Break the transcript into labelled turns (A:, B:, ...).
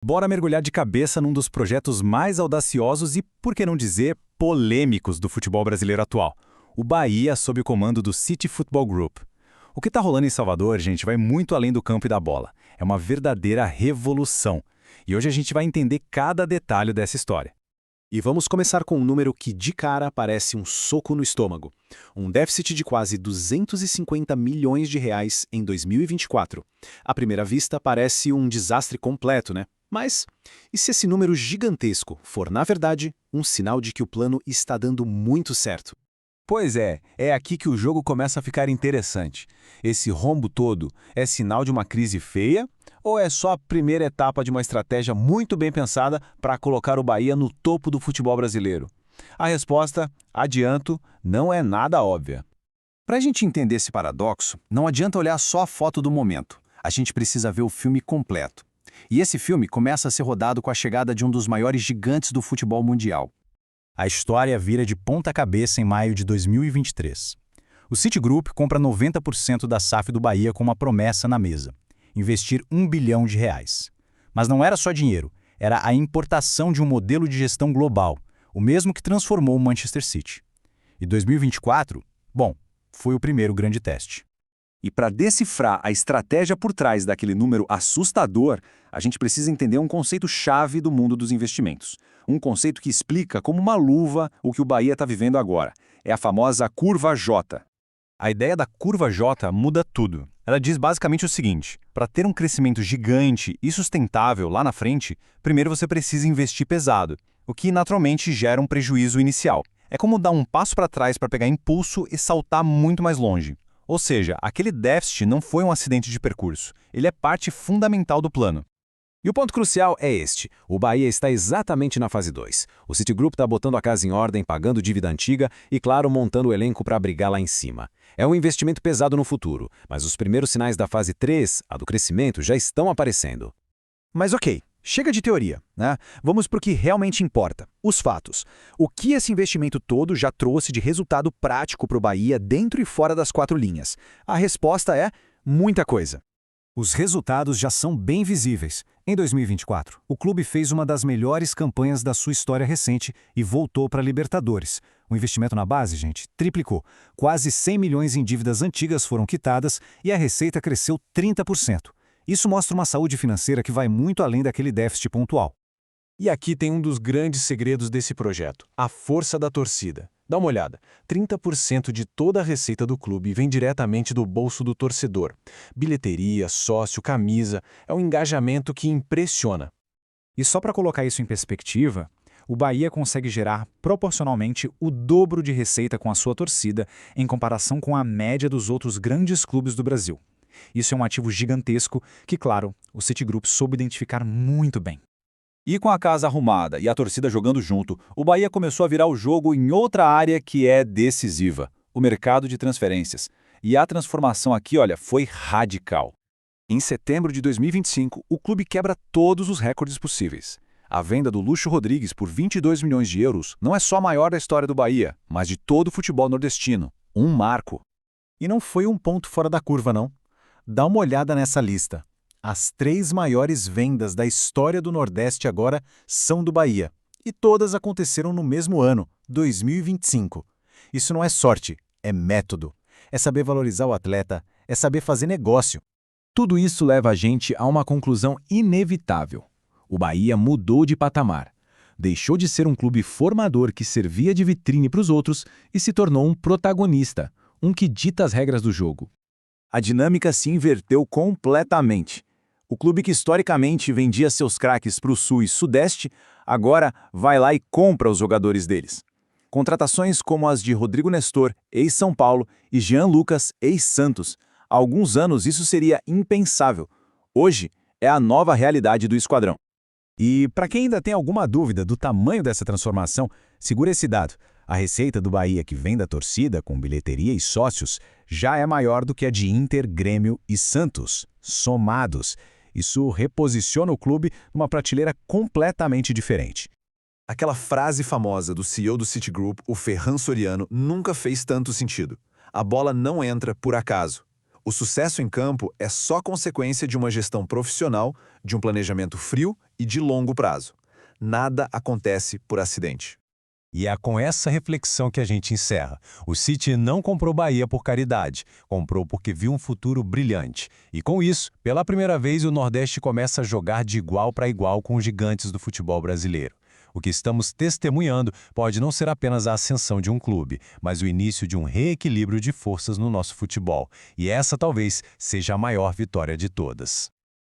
A: Bora mergulhar de cabeça num dos projetos mais audaciosos e, por que não dizer, polêmicos do futebol brasileiro atual. O Bahia sob o comando do City Football Group. O que está rolando em Salvador, gente, vai muito além do campo e da bola. É uma verdadeira revolução. E hoje a gente vai entender cada detalhe dessa história.
B: E vamos começar com um número que de cara parece um soco no estômago. Um déficit de quase 250 milhões de reais em 2024. À primeira vista parece um desastre completo, né? Mas, e se esse número gigantesco for, na verdade, um sinal de que o plano está dando muito certo?
C: Pois é aqui que o jogo começa a ficar interessante. Esse rombo todo é sinal de uma crise feia ou é só a primeira etapa de uma estratégia muito bem pensada para colocar o Bahia no topo do futebol brasileiro? A resposta, adianto, não é nada óbvia.
A: Para a gente entender esse paradoxo, não adianta olhar só a foto do momento. A gente precisa ver o filme completo. E esse filme começa a ser rodado com a chegada de um dos maiores gigantes do futebol mundial. A história vira de ponta cabeça em maio de 2023. O Citigroup compra 90% da SAF do Bahia com uma promessa na mesa: investir R$ 1 bilhão. Mas não era só dinheiro, era a importação de um modelo de gestão global, o mesmo que transformou o Manchester City. E 2024, bom, foi o primeiro grande teste.
D: E para decifrar a estratégia por trás daquele número assustador, a gente precisa entender um conceito-chave do mundo dos investimentos. Um conceito que explica como uma luva o que o Bahia está vivendo agora. É a famosa curva J.
A: A ideia da curva J muda tudo. Ela diz basicamente o seguinte: para ter um crescimento gigante e sustentável lá na frente, primeiro você precisa investir pesado, o que naturalmente gera um prejuízo inicial. É como dar um passo para trás para pegar impulso e saltar muito mais longe. Ou seja, aquele déficit não foi um acidente de percurso, ele é parte fundamental do plano.
B: E o ponto crucial é este: o Bahia está exatamente na fase 2. O Citigroup está botando a casa em ordem, pagando dívida antiga e, claro, montando o elenco para brigar lá em cima. É um investimento pesado no futuro, mas os primeiros sinais da fase 3, a do crescimento, já estão aparecendo.
E: Mas ok, chega de teoria, né? Vamos para o que realmente importa, os fatos. O que esse investimento todo já trouxe de resultado prático para o Bahia dentro e fora das 4 linhas? A resposta é muita coisa.
F: Os resultados já são bem visíveis. Em 2024, o clube fez uma das melhores campanhas da sua história recente e voltou para a Libertadores. O investimento na base, gente, triplicou. Quase 100 milhões em dívidas antigas foram quitadas e a receita cresceu 30%. Isso mostra uma saúde financeira que vai muito além daquele déficit pontual.
B: E aqui tem um dos grandes segredos desse projeto: a força da torcida. Dá uma olhada, 30% de toda a receita do clube vem diretamente do bolso do torcedor. Bilheteria, sócio, camisa, é um engajamento que impressiona.
E: E só para colocar isso em perspectiva, o Bahia consegue gerar proporcionalmente o dobro de receita com a sua torcida em comparação com a média dos outros grandes clubes do Brasil. Isso é um ativo gigantesco que, claro, o Citigroup soube identificar muito bem.
D: E com a casa arrumada e a torcida jogando junto, o Bahia começou a virar o jogo em outra área que é decisiva: o mercado de transferências. E a transformação aqui, olha, foi radical. Em setembro de 2025, o clube quebra todos os recordes possíveis. A venda do Lucho Rodrigues por 22 milhões de euros não é só a maior da história do Bahia, mas de todo o futebol nordestino. Um marco.
F: E não foi um ponto fora da curva, não. Dá uma olhada nessa lista. As 3 maiores vendas da história do Nordeste agora são do Bahia. E todas aconteceram no mesmo ano, 2025. Isso não é sorte, é método. É saber valorizar o atleta, é saber fazer negócio.
C: Tudo isso leva a gente a uma conclusão inevitável. O Bahia mudou de patamar. Deixou de ser um clube formador que servia de vitrine para os outros e se tornou um protagonista, um que dita as regras do jogo.
D: A dinâmica se inverteu completamente. O clube que historicamente vendia seus craques para o Sul e Sudeste, agora vai lá e compra os jogadores deles. Contratações como as de Rodrigo Nestor, ex-São Paulo, e Jean Lucas, ex-Santos. Há alguns anos isso seria impensável. Hoje é a nova realidade do esquadrão.
F: E para quem ainda tem alguma dúvida do tamanho dessa transformação, segura esse dado. A receita do Bahia que vem da torcida, com bilheteria e sócios, já é maior do que a de Inter, Grêmio e Santos, somados. Isso reposiciona o clube numa prateleira completamente diferente.
G: Aquela frase famosa do CEO do Citigroup, o Ferran Soriano, nunca fez tanto sentido. A bola não entra por acaso. O sucesso em campo é só consequência de uma gestão profissional, de um planejamento frio e de longo prazo. Nada acontece por acidente.
H: E é com essa reflexão que a gente encerra. O City não comprou Bahia por caridade, comprou porque viu um futuro brilhante. E com isso, pela primeira vez, o Nordeste começa a jogar de igual para igual com os gigantes do futebol brasileiro. O que estamos testemunhando pode não ser apenas a ascensão de um clube, mas o início de um reequilíbrio de forças no nosso futebol. E essa talvez seja a maior vitória de todas.